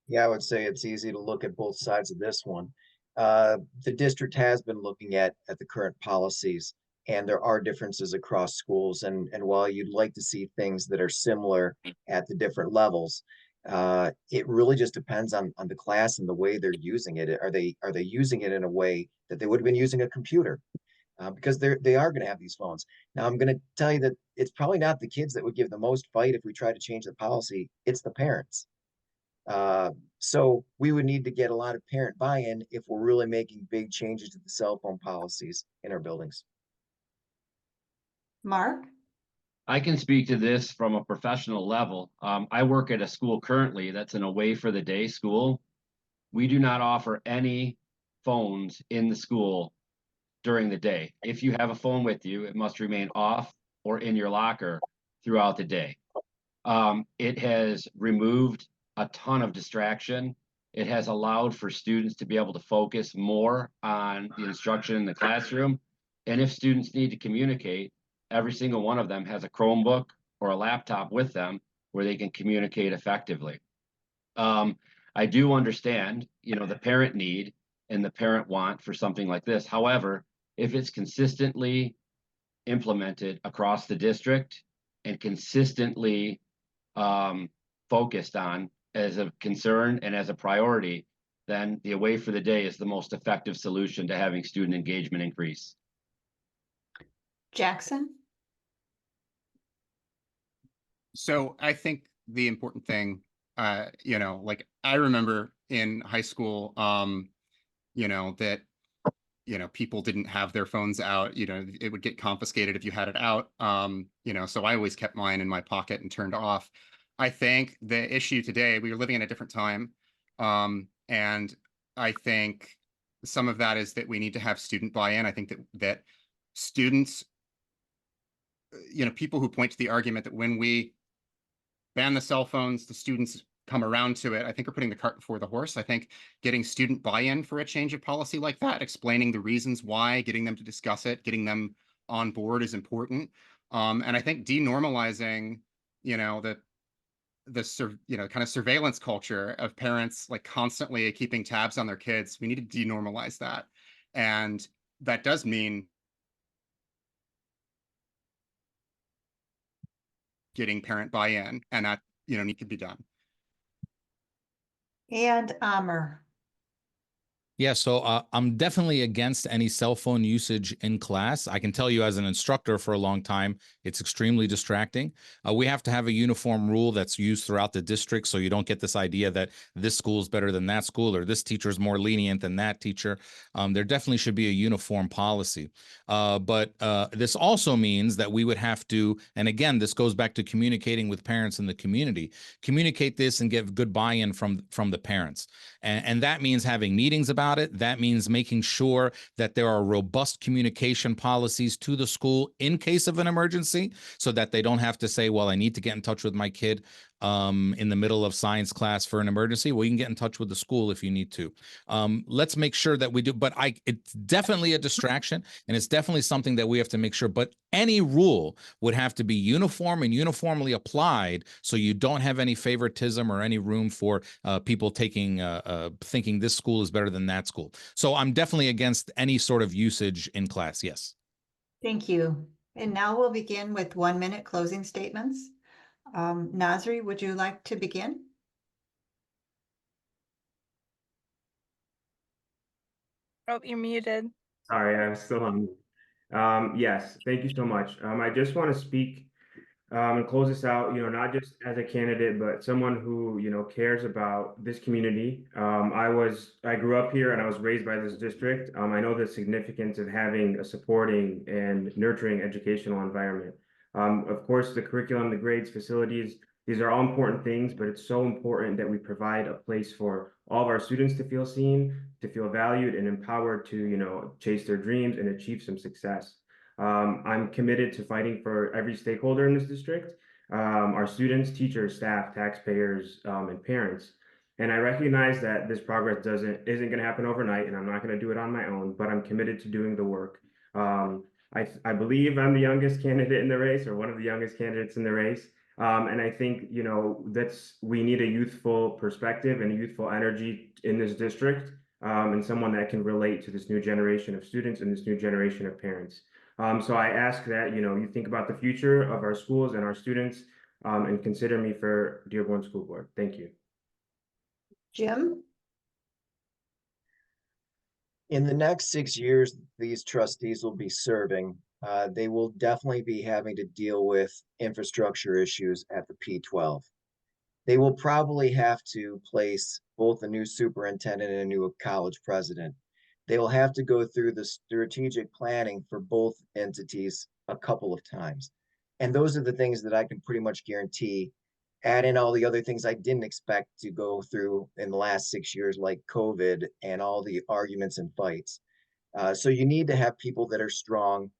Yeah, I would say it's easy to look at both sides of this one. The district has been looking at the current policies, and there are differences across schools. And while you'd like to see things that are similar at the different levels, it really just depends on the class and the way they're using it. Are they using it in a way that they would have been using a computer? Because they are going to have these phones. Now, I'm going to tell you that it's probably not the kids that would give the most fight if we try to change the policy. It's the parents. So we would need to get a lot of parent buy-in if we're really making big changes to the cell phone policies in our buildings. Mark? I can speak to this from a professional level. I work at a school currently that's an away for the day school. We do not offer any phones in the school during the day. If you have a phone with you, it must remain off or in your locker throughout the day. It has removed a ton of distraction. It has allowed for students to be able to focus more on the instruction in the classroom. And if students need to communicate, every single one of them has a Chromebook or a laptop with them where they can communicate effectively. I do understand, the parent need and the parent want for something like this. However, if it's consistently implemented across the district and consistently focused on as a concern and as a priority, then the Away for the Day is the most effective solution to having student engagement increase. Jackson? So I think the important thing, like I remember in high school, that, people didn't have their phones out, it would get confiscated if you had it out. So I always kept mine in my pocket and turned off. I think the issue today, we were living in a different time. And I think some of that is that we need to have student buy-in. I think that students, people who point to the argument that when we ban the cell phones, the students come around to it, I think we're putting the cart before the horse. I think getting student buy-in for a change of policy like that, explaining the reasons why, getting them to discuss it, getting them on board is important. And I think denormalizing, the kind of surveillance culture of parents like constantly keeping tabs on their kids, we need to denormalize that. And that does mean getting parent buy-in, and that, need to be done. And Amer? Yeah, so I'm definitely against any cell phone usage in class. I can tell you as an instructor for a long time, it's extremely distracting. We have to have a uniform rule that's used throughout the district so you don't get this idea that this school is better than that school or this teacher is more lenient than that teacher. There definitely should be a uniform policy. But this also means that we would have to, and again, this goes back to communicating with parents in the community, communicate this and get good buy-in from the parents. And that means having meetings about it. That means making sure that there are robust communication policies to the school in case of an emergency so that they don't have to say, well, I need to get in touch with my kid in the middle of science class for an emergency. Well, you can get in touch with the school if you need to. Let's make sure that we do, but it's definitely a distraction and it's definitely something that we have to make sure, but any rule would have to be uniform and uniformly applied so you don't have any favoritism or any room for people thinking this school is better than that school. So I'm definitely against any sort of usage in class. Yes. Thank you. And now we'll begin with 1-minute closing statements. Nasri, would you like to begin? Oh, you're muted. Sorry, I'm still on. Yes, thank you so much. I just want to speak and close this out, not just as a candidate, but someone who, cares about this community. I grew up here and I was raised by this district. I know the significance of having a supporting and nurturing educational environment. Of course, the curriculum, the grades, facilities, these are all important things, but it's so important that we provide a place for all of our students to feel seen, to feel valued and empowered to, chase their dreams and achieve some success. I'm committed to fighting for every stakeholder in this district, our students, teachers, staff, taxpayers, and parents. And I recognize that this progress isn't going to happen overnight, and I'm not going to do it on my own, but I'm committed to doing the work. I believe I'm the youngest candidate in the race, or one of the youngest candidates in the race. And I think, we need a youthful perspective and a youthful energy in this district, and someone that can relate to this new generation of students and this new generation of parents. So I ask that, you think about the future of our schools and our students, and consider me for Dearborn School Board. Thank you. Jim? In the next 6 years, these trustees will be serving. They will definitely be having to deal with infrastructure issues at the P12. They will probably have to place both a new superintendent and a new college president. They will have to go through the strategic planning for both entities a couple of times. And those are the things that I can pretty much guarantee. Add in all the other things I didn't expect to go through in the last 6 years, like COVID and all the arguments and fights. So you need to have people that are strong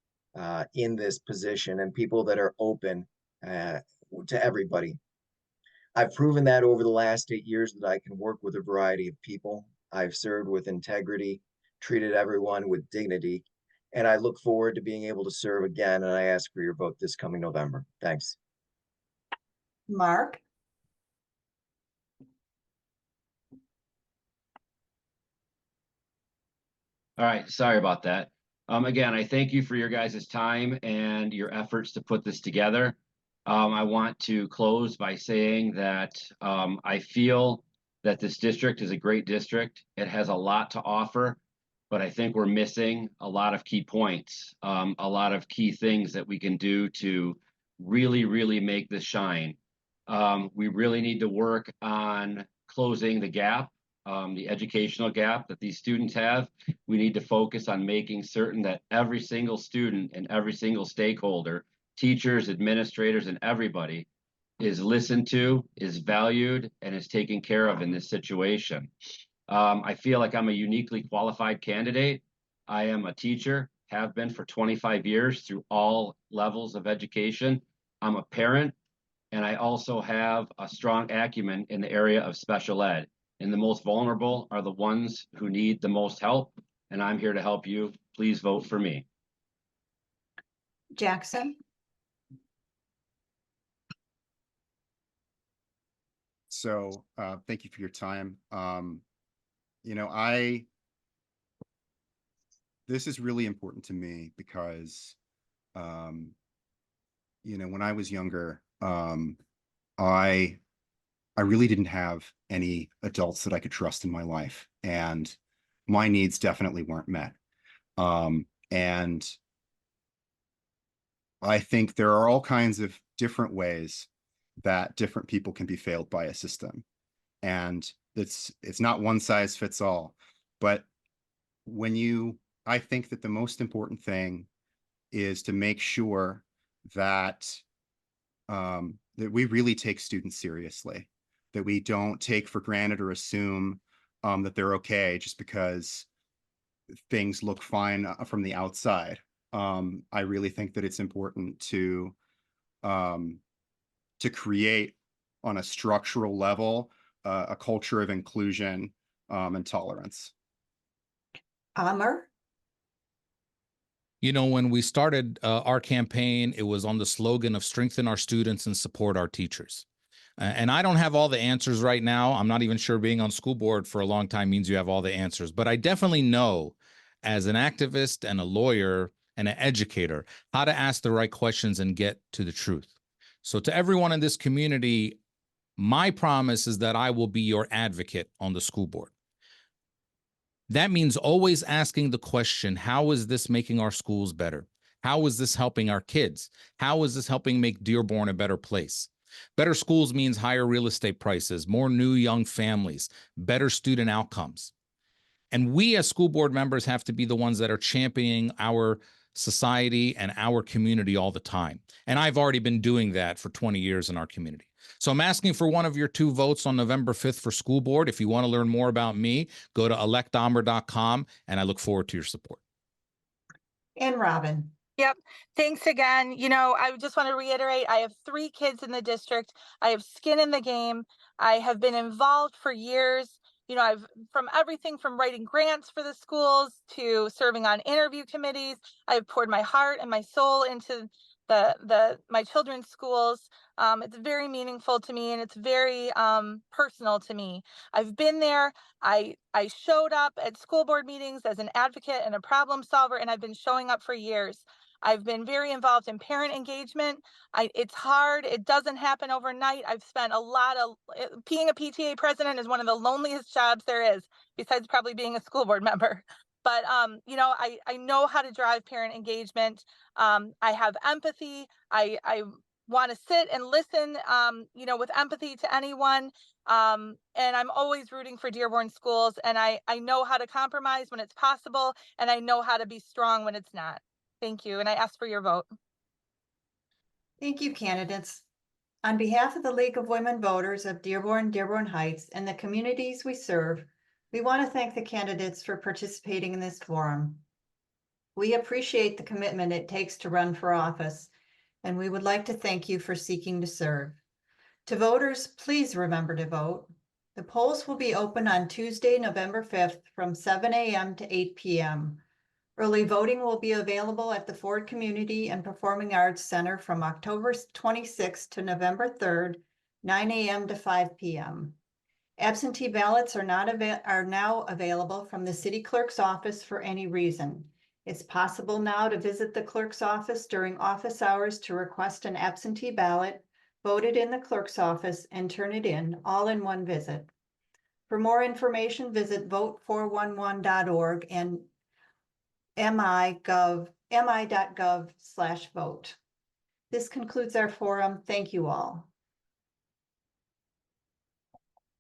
in this position and people that are open to everybody. I've proven that over the last 8 years that I can work with a variety of people. I've served with integrity, treated everyone with dignity, and I look forward to being able to serve again. And I ask for your vote this coming November. Thanks. Mark? All right, sorry about that. Again, I thank you for your guys' time and your efforts to put this together. I want to close by saying that I feel that this district is a great district. It has a lot to offer, but I think we're missing a lot of key points, a lot of key things that we can do to really, really make this shine. We really need to work on closing the gap, the educational gap that these students have. We need to focus on making certain that every single student and every single stakeholder, teachers, administrators, and everybody is listened to, is valued, and is taken care of in this situation. I feel like I'm a uniquely qualified candidate. I am a teacher, have been for 25 years through all levels of education. I'm a parent, and I also have a strong acumen in the area of special ed. And the most vulnerable are the ones who need the most help, and I'm here to help you. Please vote for me. Jackson? So thank you for your time. This is really important to me because, when I was younger, I really didn't have any adults that I could trust in my life, and my needs definitely weren't met. And I think there are all kinds of different ways that different people can be failed by a system. And it's not one size fits all. But I think that the most important thing is to make sure that that we really take students seriously, that we don't take for granted or assume that they're okay just because things look fine from the outside. I really think that it's important to create on a structural level a culture of inclusion and tolerance. Amer? When we started our campaign, it was on the slogan of strengthen our students and support our teachers. And I don't have all the answers right now. I'm not even sure being on school board for a long time means you have all the answers. But I definitely know, as an activist and a lawyer and an educator, how to ask the right questions and get to the truth. So to everyone in this community, my promise is that I will be your advocate on the school board. That means always asking the question, how is this making our schools better? How is this helping our kids? How is this helping make Dearborn a better place? Better schools means higher real estate prices, more new young families, better student outcomes. And we as school board members have to be the ones that are championing our society and our community all the time. And I've already been doing that for 20 years in our community. So I'm asking for one of your 2 votes on November 5th for school board. If you want to learn more about me, go to electamer.com, and I look forward to your support. And Robbin? Yep. Thanks again. I just want to reiterate, I have 3 kids in the district. I have skin in the game. I have been involved for years. I've from everything from writing grants for the schools to serving on interview committees. I've poured my heart and my soul into my children's schools. It's very meaningful to me, and it's very personal to me. I've been there. I showed up at school board meetings as an advocate and a problem solver, and I've been showing up for years. I've been very involved in parent engagement. It's hard. It doesn't happen overnight. I've spent being a PTA president is one of the loneliest jobs there is, besides probably being a school board member. But, I know how to drive parent engagement. I have empathy. I want to sit and listen, with empathy to anyone. And I'm always rooting for Dearborn schools. And I know how to compromise when it's possible. And I know how to be strong when it's not. Thank you. And I ask for your vote. Thank you, candidates. On behalf of the League of Women Voters of Dearborn Heights, and the communities we serve, we want to thank the candidates for participating in this forum. We appreciate the commitment it takes to run for office, and we would like to thank you for seeking to serve. To voters, please remember to vote. The polls will be open on Tuesday, November 5th from 7 a.m. to 8 p.m. Early voting will be available at the Ford Community and Performing Arts Center from October 26th to November 3rd 9 a.m. to 5 p.m. Absentee ballots are now available from the city clerk's office for any reason. It's possible now to visit the clerk's office during office hours to request an absentee ballot, vote it in the clerk's office, and turn it in, all in one visit. For more information, visit vote411.org and mi.gov/vote. This concludes our forum. Thank you all.